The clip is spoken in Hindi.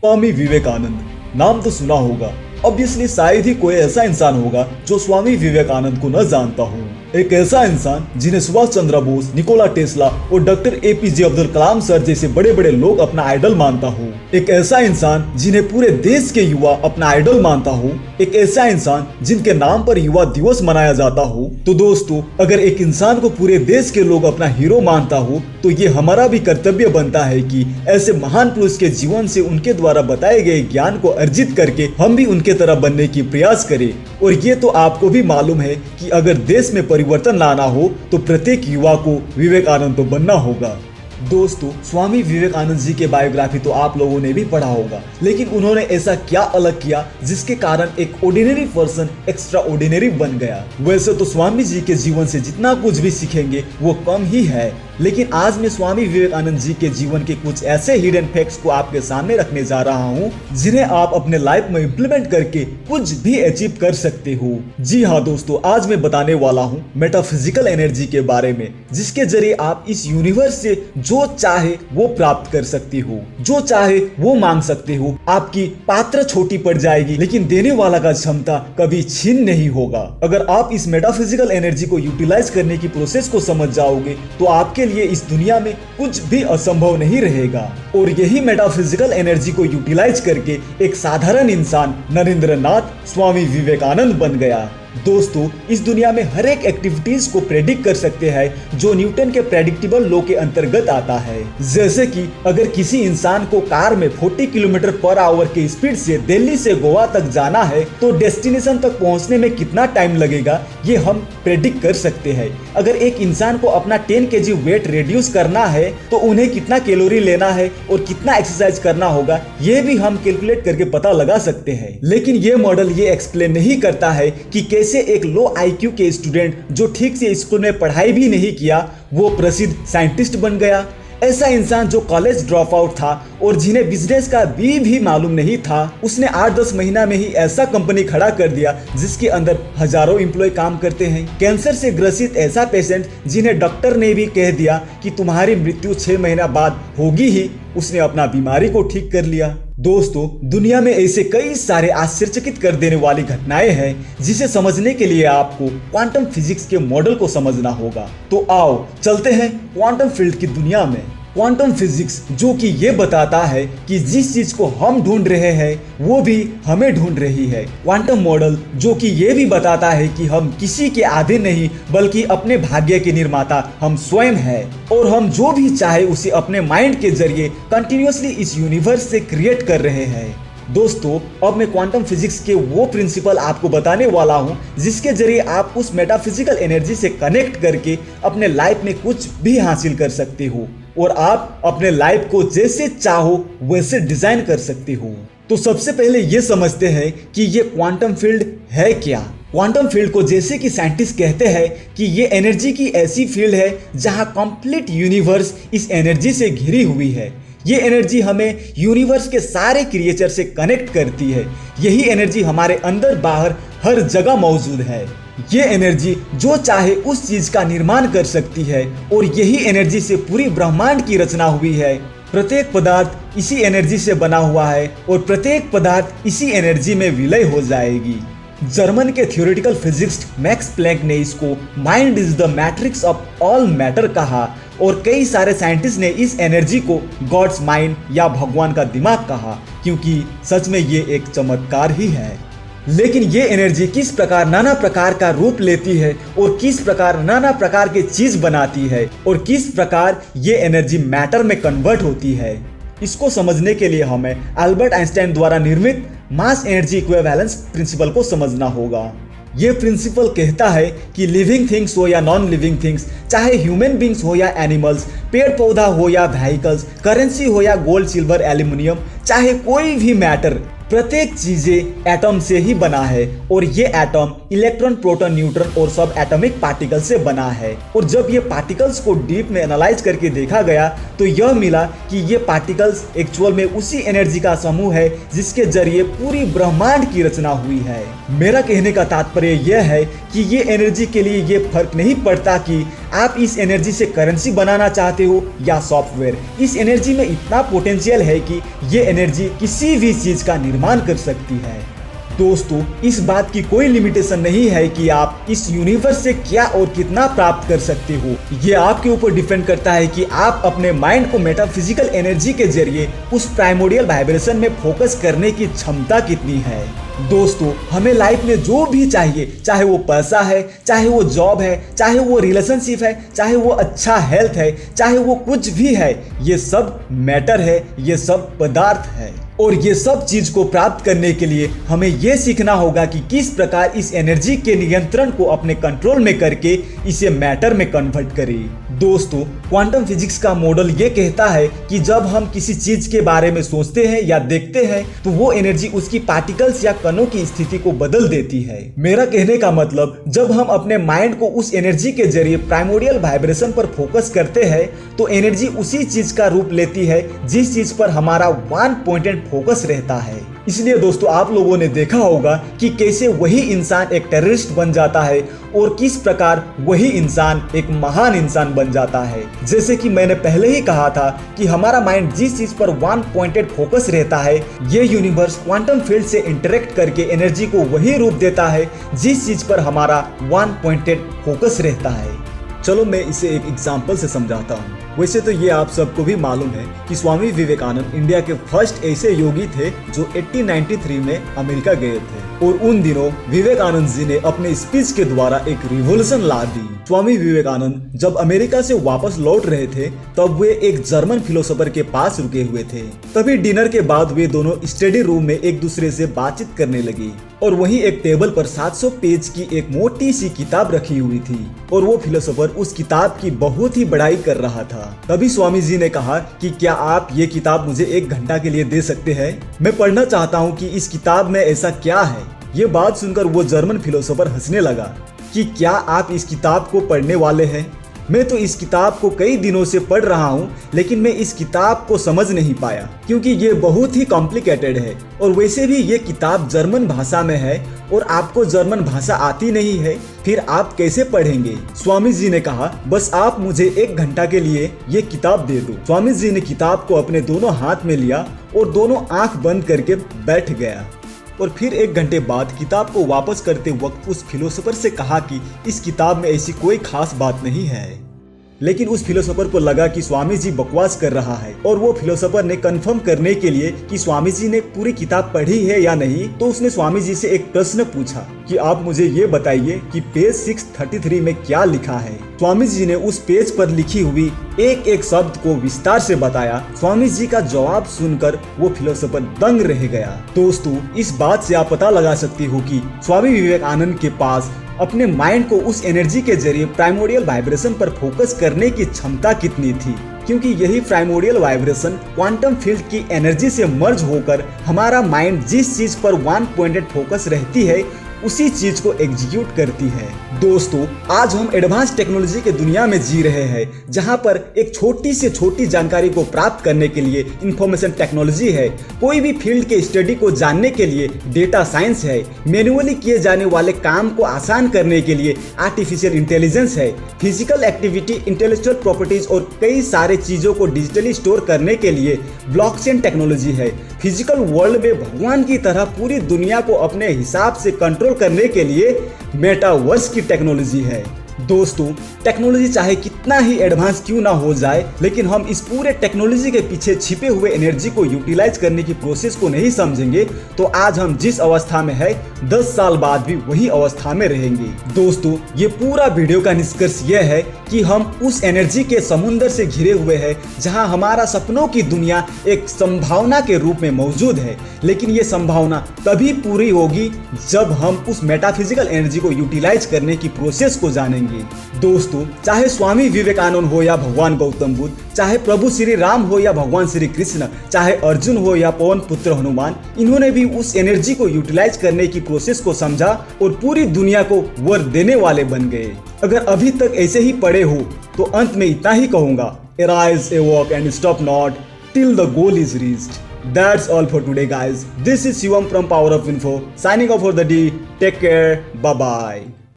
स्वामी विवेकानंद नाम तो सुना होगा। ऑब्वियसली शायद ही कोई ऐसा इंसान होगा जो स्वामी विवेकानंद को न जानता हो। एक ऐसा इंसान जिन्हें सुभाष चंद्र बोस, निकोला टेस्ला और doctor APJ Abdul Kalam sir जैसे बड़े बड़े लोग अपना आइडल मानता हो। एक ऐसा इंसान जिन्हें पूरे देश के युवा अपना आइडल मानता हो। एक ऐसा इंसान जिनके नाम पर युवा दिवस मनाया जाता हो। तो दोस्तों, अगर एक इंसान को पूरे देश के लोग अपना हीरो मानता हो तो ये हमारा भी कर्तव्य बनता है कि ऐसे महान पुरुष के जीवन से उनके द्वारा बताए गए ज्ञान को अर्जित करके हम भी उनके तरह बनने की प्रयास करें। और ये तो आपको भी मालूम है कि अगर देश में परिवर्तन लाना हो तो प्रत्येक युवा को विवेकानंद तो बनना होगा। दोस्तों, स्वामी विवेकानंद जी के बायोग्राफी तो आप लोगों ने भी पढ़ा होगा, लेकिन उन्होंने ऐसा क्या अलग किया जिसके कारण एक ऑर्डिनरी पर्सन एक्स्ट्रा ऑर्डिनरी बन गया। वैसे तो स्वामी जी के जीवन से जितना कुछ भी सीखेंगे वो कम ही है, लेकिन आज मैं स्वामी विवेकानंद जी के जीवन के कुछ ऐसे हिडन फैक्ट्स को आपके सामने रखने जा रहा हूँ जिन्हें आप अपने लाइफ में इम्प्लीमेंट करके कुछ भी अचीव कर सकते हो। जी हाँ दोस्तों, आज मैं बताने वाला हूँ मेटाफिजिकल एनर्जी के बारे में, जिसके जरिए आप इस यूनिवर्स से जो चाहे वो प्राप्त कर सकते हो, जो चाहे वो मांग सकते हो। आपकी पात्र छोटी पड़ जाएगी लेकिन देने वाला का क्षमता कभी छीन नहीं होगा। अगर आप इस मेटाफिजिकल एनर्जी को यूटिलाइज करने की प्रोसेस को समझ जाओगे तो आपके लिए इस दुनिया में कुछ भी असंभव नहीं रहेगा। और यही मेटाफिजिकल एनर्जी को यूटिलाइज करके एक साधारण इंसान नरेंद्र नाथ स्वामी विवेकानंद बन गया। दोस्तों, इस दुनिया में हर एक एक्टिविटीज को प्रेडिक्ट कर सकते हैं जो न्यूटन के प्रेडिक्टेबल लॉ के अंतर्गत आता है। जैसे कि अगर किसी इंसान को कार में 40 किलोमीटर पर आवर की स्पीड से दिल्ली से गोवा तक जाना है तो डेस्टिनेशन तक पहुंचने में कितना टाइम लगेगा ये हम प्रेडिक्ट कर सकते हैं। अगर एक इंसान को अपना 10 kg वेट रिड्यूस करना है तो उन्हें कितना कैलोरी लेना है और कितना एक्सरसाइज करना होगा ये भी हम कैलकुलेट करके पता लगा सकते हैं। लेकिन ये मॉडल ये एक्सप्लेन नहीं करता है कि कैसे एक लो आईक्यू के स्टूडेंट जो ठीक से स्कूल में पढ़ाई भी नहीं किया वो प्रसिद्ध साइंटिस्ट बन गया। ऐसा इंसान जो कॉलेज ड्रॉप आउट था और जिन्हें बिजनेस का भी मालूम नहीं था, उसने 8-10 महीना में ही ऐसा कंपनी खड़ा कर दिया जिसके अंदर हजारों एम्प्लॉय काम करते हैं। कैंसर से ग्रसित ऐसा पेशेंट जिन्हें डॉक्टर ने भी कह दिया कि तुम्हारी मृत्यु 6 महीना बाद होगी ही, उसने अपना बीमारी को ठीक कर लिया। दोस्तों, दुनिया में ऐसे कई सारे आश्चर्यचकित कर देने वाली घटनाएं हैं जिसे समझने के लिए आपको क्वांटम फिजिक्स के मॉडल को समझना होगा। तो आओ चलते हैं क्वांटम फील्ड की दुनिया में। क्वांटम फिजिक्स जो कि ये बताता है कि जिस चीज को हम ढूंढ रहे हैं वो भी हमें ढूंढ रही है। क्वांटम मॉडल जो कि ये भी बताता है कि हम किसी के आधे नहीं बल्कि अपने भाग्य के निर्माता हम स्वयं हैं और हम जो भी चाहे उसे अपने माइंड के जरिए कंटिन्यूअसली इस यूनिवर्स से क्रिएट कर रहे हैं। दोस्तों, अब मैं क्वांटम फिजिक्स के वो प्रिंसिपल आपको बताने वाला हूँ जिसके जरिए आप उस मेटाफिजिकल एनर्जी से कनेक्ट करके अपने लाइफ में कुछ भी हासिल कर सकते हो और आप अपने लाइफ को जैसे चाहो वैसे डिजाइन कर सकते हो। तो सबसे पहले ये समझते हैं कि ये क्वांटम फील्ड है क्या। क्वांटम फील्ड को जैसे कि साइंटिस्ट कहते हैं कि ये एनर्जी की ऐसी फील्ड है जहां कंप्लीट यूनिवर्स इस एनर्जी से घिरी हुई है। ये एनर्जी हमें यूनिवर्स के सारे क्रिएचर से कनेक्ट करती है। यही एनर्जी हमारे अंदर बाहर हर जगह मौजूद है। ये एनर्जी जो चाहे उस चीज का निर्माण कर सकती है और यही एनर्जी से पूरी ब्रह्मांड की रचना हुई है। प्रत्येक पदार्थ इसी एनर्जी से बना हुआ है और प्रत्येक पदार्थ इसी एनर्जी में विलय हो जाएगी। जर्मन के थ्योरेटिकल फिजिक्स्ट मैक्स प्लैंक ने इसको mind is the matrix of all matter कहा और कई सारे साइंटिस्ट ने इस एनर्जी को गॉड्स माइंड या भगवान का दिमाग कहा, क्योंकि सच में ये एक चमत्कार ही है। लेकिन ये एनर्जी किस प्रकार नाना प्रकार का रूप लेती है और किस प्रकार नाना प्रकार की चीज बनाती है और किस प्रकार ये एनर्जी मैटर में कन्वर्ट होती है, इसको समझने के लिए हमें अल्बर्ट आइंस्टाइन द्वारा निर्मित मास एनर्जी इक्विवेलेंस प्रिंसिपल को समझना होगा। ये प्रिंसिपल कहता है कि लिविंग थिंग्स हो या नॉन लिविंग थिंग्स, चाहे ह्यूमन बींग्स हो या एनिमल्स, पेड़ पौधा हो या व्हीकल्स, करेंसी हो या गोल्ड सिल्वर एल्यूमिनियम, चाहे कोई भी मैटर, प्रत्येक चीजें एटम से ही बना है और ये एटम इलेक्ट्रॉन, प्रोटॉन, न्यूट्रॉन और सब एटॉमिक पार्टिकल से बना है। और जब ये पार्टिकल्स को डीप में एनालाइज करके देखा गया तो यह मिला कि ये पार्टिकल्स एक्चुअल में उसी एनर्जी का समूह है जिसके जरिए पूरी ब्रह्मांड की रचना हुई है। मेरा कहने का तात्पर्य यह है कि ये एनर्जी के लिए ये फर्क नहीं पड़ता कि आप इस एनर्जी से करेंसी बनाना चाहते चाहते हो या सॉफ्टवेयर, इस एनर्जी में इतना पोटेंशियल है कि ये एनर्जी किसी भी चीज का निर्माण कर सकती है। दोस्तों, इस बात की कोई लिमिटेशन नहीं है कि आप इस यूनिवर्स से क्या और कितना प्राप्त कर सकते हो। ये आपके ऊपर डिपेंड करता है कि आप अपने माइंड को मेटाफिजिकल एनर्जी के जरिए उस प्राइमोडियल वाइब्रेशन में फोकस करने की क्षमता कितनी है। दोस्तों, हमें लाइफ में जो भी चाहिए, चाहे वो पैसा है, चाहे वो जॉब है, चाहे वो रिलेशनशिप है, चाहे वो अच्छा हेल्थ है, चाहे वो कुछ भी है, ये सब मैटर है, ये सब पदार्थ है। और ये सब चीज को प्राप्त करने के लिए हमें ये सीखना होगा कि किस प्रकार इस एनर्जी के नियंत्रण को अपने कंट्रोल में करके इसे मैटर में कन्वर्ट करें। दोस्तों, क्वांटम फिजिक्स का मॉडल ये कहता है कि जब हम किसी चीज के बारे में सोचते हैं या देखते हैं तो वो एनर्जी उसकी पार्टिकल्स या कणों की स्थिति को बदल देती है। मेरा कहने का मतलब, जब हम अपने माइंड को उस एनर्जी के जरिए प्राइमोडियल वाइब्रेशन पर फोकस करते हैं तो एनर्जी उसी चीज का रूप लेती है जिस चीज पर हमारा वन पॉइंटेड फोकस रहता है। इसलिए दोस्तों, आप लोगों ने देखा होगा कि कैसे वही इंसान एक टेररिस्ट बन जाता है और किस प्रकार वही इंसान एक महान इंसान बन जाता है। जैसे कि मैंने पहले ही कहा था कि हमारा माइंड जिस चीज पर वन पॉइंटेड फोकस रहता है, ये यूनिवर्स क्वांटम फील्ड से इंटरेक्ट करके एनर्जी को वही रूप देता है जिस चीज पर हमारा वन पॉइंटेड फोकस रहता है। चलो मैं इसे एक एग्जाम्पल से समझाता हूँ। वैसे तो ये आप सबको भी मालूम है कि स्वामी विवेकानंद इंडिया के फर्स्ट ऐसे योगी थे जो 1893 में अमेरिका गए थे, और उन दिनों विवेकानंद जी ने अपने स्पीच के द्वारा एक रिवॉल्यूशन ला दी। स्वामी विवेकानंद जब अमेरिका से वापस लौट रहे थे तब वे एक जर्मन फिलोसोफर के पास रुके हुए थे। तभी डिनर के बाद वे दोनों स्टडी रूम में एक दूसरे से बातचीत करने लगी और वहीं एक टेबल पर 700 पेज की एक मोटी सी किताब रखी हुई थी और वो फिलोसोफर उस किताब की बहुत ही बड़ाई कर रहा था। तभी स्वामी जी ने कहा कि क्या आप ये किताब मुझे 1 घंटा के लिए दे सकते हैं? मैं पढ़ना चाहता हूँ कि इस किताब में ऐसा क्या है। ये बात सुनकर वो जर्मन फिलोसोफर हंसने लगा कि क्या आप इस किताब को पढ़ने वाले हैं? मैं तो इस किताब को कई दिनों से पढ़ रहा हूँ, लेकिन मैं इस किताब को समझ नहीं पाया क्योंकि ये बहुत ही कॉम्प्लिकेटेड है, और वैसे भी ये किताब जर्मन भाषा में है और आपको जर्मन भाषा आती नहीं है, फिर आप कैसे पढ़ेंगे? स्वामी जी ने कहा, बस आप मुझे 1 घंटा के लिए ये किताब दे दो। स्वामी जी ने किताब को अपने दोनों हाथ में लिया और दोनों आंख बंद करके बैठ गया, और फिर 1 घंटे बाद किताब को वापस करते वक्त उस फिलोसोफर से कहा कि इस किताब में ऐसी कोई खास बात नहीं है। लेकिन उस फिलोसोफर को लगा कि स्वामी जी बकवास कर रहा है, और वो फिलोसोफर ने कंफर्म करने के लिए कि स्वामी जी ने पूरी किताब पढ़ी है या नहीं, तो उसने स्वामी जी से एक प्रश्न पूछा कि आप मुझे ये बताइए कि पेज 633 में क्या लिखा है। स्वामी जी ने उस पेज पर लिखी हुई एक एक शब्द को विस्तार से बताया। स्वामी जी का जवाब सुनकर वो फिलोसोफर दंग रह गया। दोस्तों, इस बात से आप पता लगा सकते हो कि स्वामी विवेकानंद के पास अपने माइंड को उस एनर्जी के जरिए प्राइमोडियल वाइब्रेशन पर फोकस करने की क्षमता कितनी थी, क्योंकि यही प्राइमोडियल वाइब्रेशन क्वांटम फील्ड की एनर्जी से मर्ज होकर हमारा माइंड जिस चीज पर वन पॉइंटेड फोकस रहती है उसी चीज को एग्जीक्यूट करती है। दोस्तों, आज हम एडवांस टेक्नोलॉजी के दुनिया में जी रहे हैं, जहां पर एक छोटी से छोटी जानकारी को प्राप्त करने के लिए इंफॉर्मेशन टेक्नोलॉजी है, कोई भी फील्ड के स्टडी को जानने के लिए डेटा साइंस है, मैन्युअली किए जाने वाले काम को आसान करने के लिए आर्टिफिशियल इंटेलिजेंस है, फिजिकल एक्टिविटी, इंटेलेक्चुअल प्रॉपर्टीज और कई सारे चीजों को डिजिटली स्टोर करने के लिए ब्लॉकचेन टेक्नोलॉजी है, फिजिकल वर्ल्ड में भगवान की तरह पूरी दुनिया को अपने हिसाब से कंट्रोल करने के लिए मेटावर्स की टेक्नोलॉजी है। दोस्तों, टेक्नोलॉजी चाहे कितना ही एडवांस क्यों ना हो जाए, लेकिन हम इस पूरे टेक्नोलॉजी के पीछे छिपे हुए एनर्जी को यूटिलाइज करने की प्रोसेस को नहीं समझेंगे तो आज हम जिस अवस्था में है 10 साल बाद भी वही अवस्था में रहेंगे। दोस्तों, ये पूरा वीडियो का निष्कर्ष यह है कि हम उस एनर्जी के समुद्र से घिरे हुए हैं जहां हमारा सपनों की दुनिया एक संभावना के रूप में मौजूद है, लेकिन ये संभावना तभी पूरी होगी जब हम उस मेटाफिजिकल एनर्जी को यूटिलाइज करने की प्रोसेस को जानेंगे। दोस्तों, चाहे स्वामी विवेकानंद हो या भगवान गौतम बुद्ध, चाहे प्रभु श्री राम हो या भगवान श्री कृष्ण, चाहे अर्जुन हो या पवन पुत्र हनुमान, इन्होंने भी उस एनर्जी को यूटिलाइज करने की प्रोसेस को समझा और पूरी दुनिया को वर देने वाले बन गए। अगर अभी तक ऐसे ही पड़े हो तो अंत में इतना ही कहूंगा, arise, awake and stop not till the goal is reached. That's all for today, guys. This is Shivam from Power of Info, signing off for the day. Take care. Bye bye.